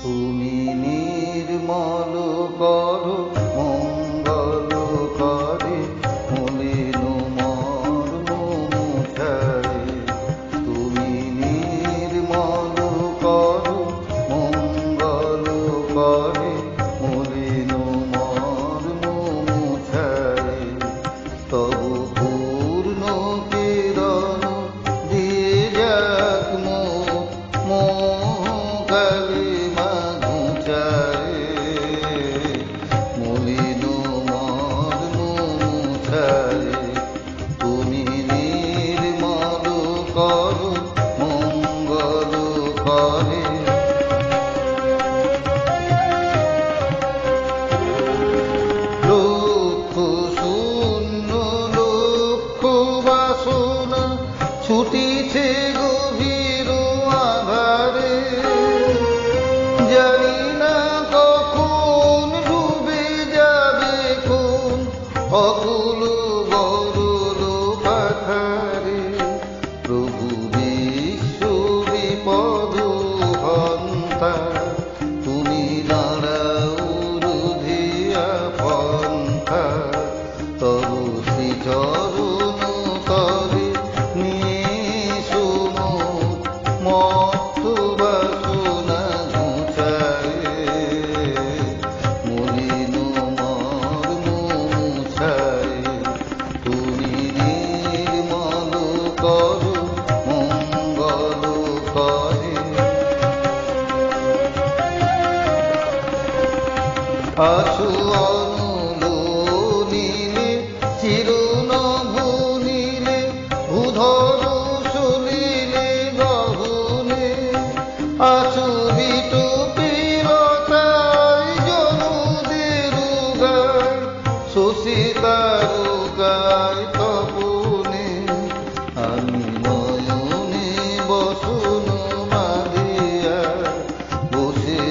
তুমি নির্মল করো মঙ্গল করে মলিন মর্ম মুছায়। তুমি নির্মল করো মঙ্গল করে মলিন মর্ম মুছায়। তবু পূর্ণ কিরণ দিয়ে যাক কালিমা ঘুচায়। মলিন মর্ম মুছায়। তুমি নির্মল করো মঙ্গল করে। লক্ষ শূন্য লক্ষ বাসনা ছুটিছে গভীর আধারে। জানি না কখন ডুবে যাবে কোন অকুল গরল পাথারে। প্রভু বিশ্ব বিপদ হন্তা, তুমি দাঁড়াও রুধিয়া পন্থা। তবু শ্রীচরণ তবে নিয়ে শোনো মত্ত বাসনা ঘুচায়। মলিন মর্ম মুছায়। তুমি নির্মল করো মঙ্গল করে। আছো অনুলোলিলে চিরনভ নীলে ভূধর সলিলে গহনে। আছো বিটুপিলতায় জনুদের গায় শশী তারকায় তপনে। আমি নয়নে বসন বাঁধিয়া বসে